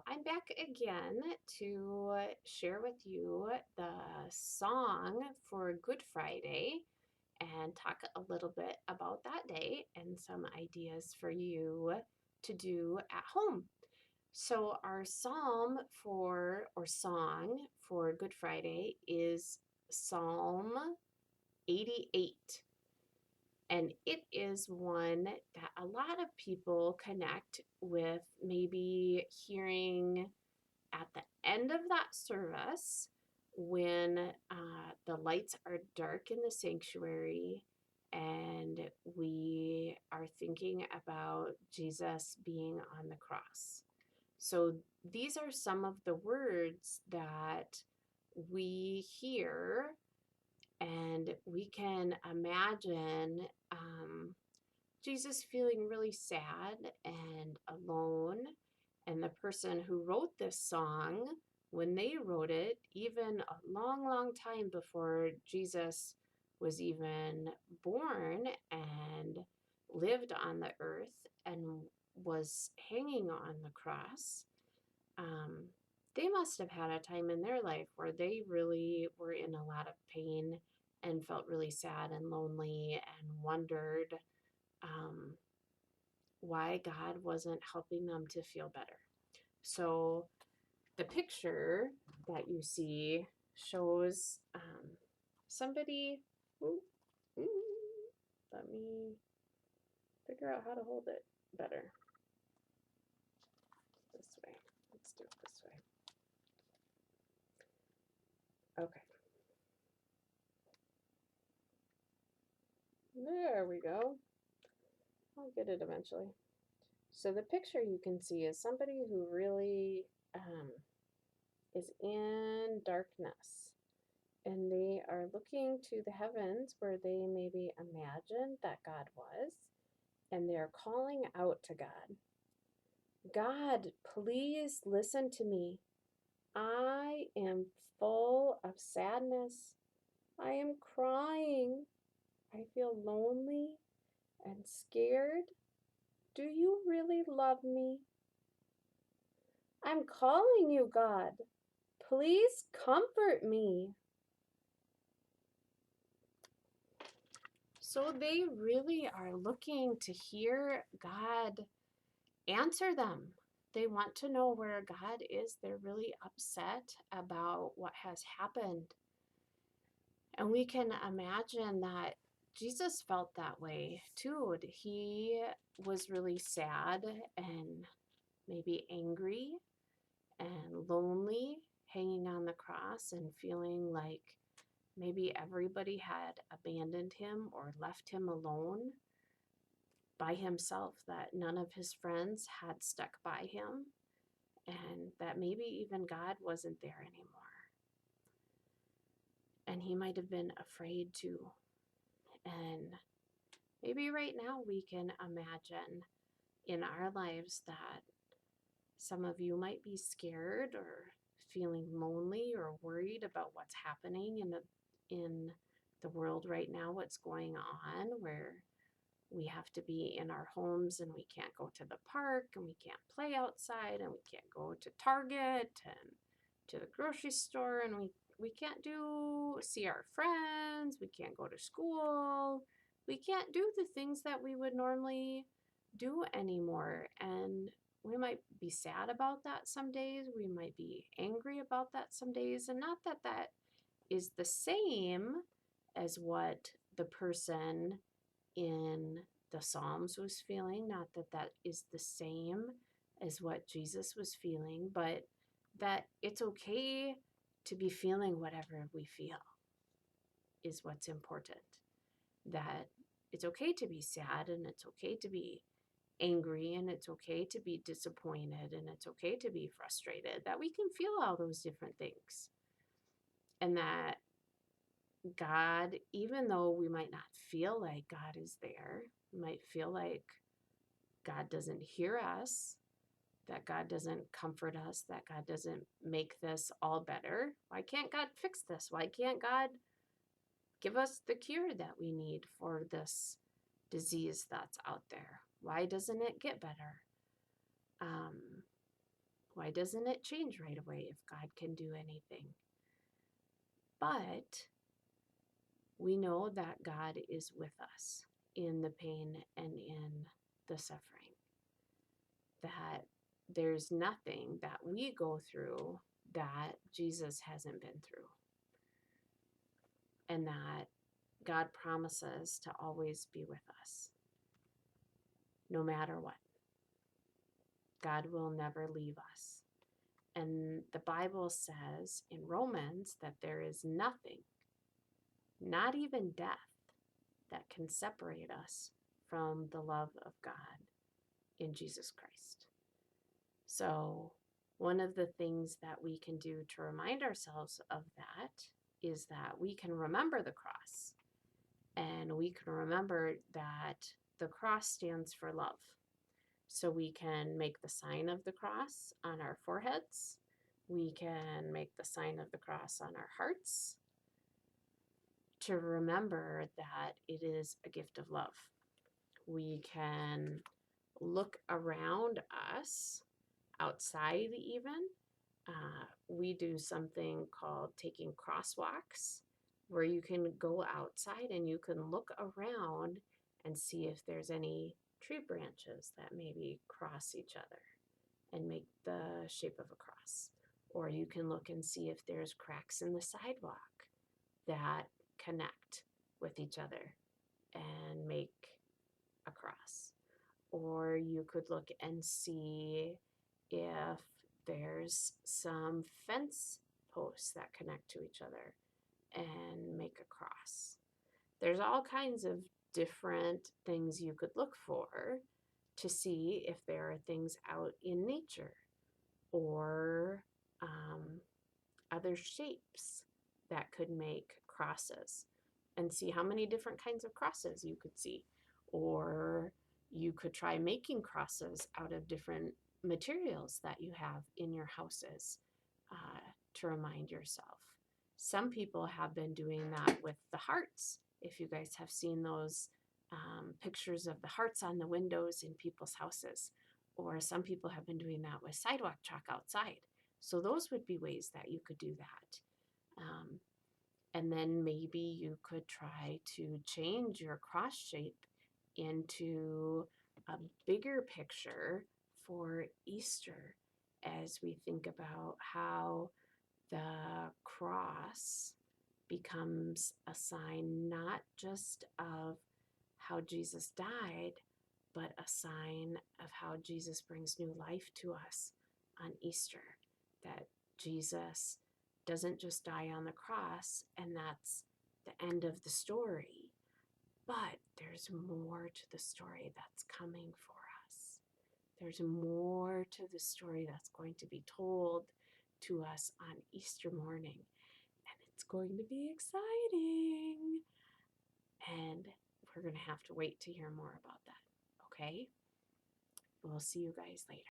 I'm back again to share with you the song for Good Friday and talk a little bit about that day and some ideas for you to do at home. So, our psalm for or song for Good Friday is Psalm 88. And it is one that a lot of people connect with maybe hearing at the end of that service when the lights are dark in the sanctuary and we are thinking about Jesus being on the cross. So these are some of the words that we hear and we can imagine Jesus feeling really sad and alone. And the person who wrote this song, when they wrote it, even a long, long time before Jesus was even born and lived on the earth and was hanging on the cross, um, they must have had a time in their life where they really were in a lot of pain and felt really sad and lonely and wondered um, why God wasn't helping them to feel better. So the picture that you see shows somebody. Ooh, ooh, let me figure out how to hold it better. This way. Let's do it this way. Okay. There we go. I'll get it eventually. So the picture you can see is somebody who really is in darkness. And they are looking to the heavens where they maybe imagined that God was. And they're calling out to God. God, please listen to me. I am full of sadness. I am crying. I feel lonely and scared. Do you really love me? I'm calling you, God. Please comfort me. So they really are looking to hear God answer them. They want to know where God is. They're really upset about what has happened. And we can imagine that Jesus felt that way too. He was really sad and maybe angry and lonely hanging on the cross and feeling like maybe everybody had abandoned him or left him alone by himself, that none of his friends had stuck by him, and that maybe even God wasn't there anymore. And he might have been afraid too. And maybe right now we can imagine in our lives that some of you might be scared or feeling lonely or worried about what's happening in the world right now, what's going on, where we have to be in our homes and we can't go to the park and we can't play outside and we can't go to Target and to the grocery store and we can't see our friends, we can't go to school, we can't do the things that we would normally do anymore. And we might be sad about that some days, we might be angry about that some days, and not that that is the same as what the person in the Psalms was feeling, not that that is the same as what Jesus was feeling, but that it's okay to be feeling whatever we feel is what's important. That it's okay to be sad and it's okay to be angry and it's okay to be disappointed and it's okay to be frustrated, that we can feel all those different things. And that God, even though we might not feel like God is there, we might feel like God doesn't hear us, that God doesn't comfort us, that God doesn't make this all better. Why can't God fix this? Why can't God give us the cure that we need for this disease that's out there? Why doesn't it get better? Um, Why doesn't it change right away if God can do anything? But we know that God is with us in the pain and in the suffering, that there's nothing that we go through that Jesus hasn't been through, and that God promises to always be with us, no matter what. God will never leave us. And the Bible says in Romans that there is nothing, not even death, that can separate us from the love of God in Jesus Christ. So, one of the things that we can do to remind ourselves of that is that we can remember the cross, and we can remember that the cross stands for love. So we can make the sign of the cross on our foreheads. We can make the sign of the cross on our hearts to remember that it is a gift of love. We can look around us, outside even. We do something called taking crosswalks, where you can go outside and you can look around and see if there's any tree branches that maybe cross each other and make the shape of a cross. Or you can look and see if there's cracks in the sidewalk that connect with each other and make a cross. Or you could look and see if there's some fence posts that connect to each other and make a cross. There's all kinds of different things you could look for to see if there are things out in nature or other shapes that could make crosses, and see how many different kinds of crosses you could see. Or you could try making crosses out of different materials that you have in your houses to remind yourself. Some people have been doing that with the hearts. If you guys have seen those pictures of the hearts on the windows in people's houses, or some people have been doing that with sidewalk chalk outside. So those would be ways that you could do that. And then maybe you could try to change your cross shape into a bigger picture for Easter, as we think about how the cross becomes a sign not just of how Jesus died, but a sign of how Jesus brings new life to us on Easter. That Jesus doesn't just die on the cross and that's the end of the story, but there's more to the story that's coming for us. There's more to the story that's going to be told to us on Easter morning, and it's going to be exciting. And we're going to have to wait to hear more about that, okay? We'll see you guys later.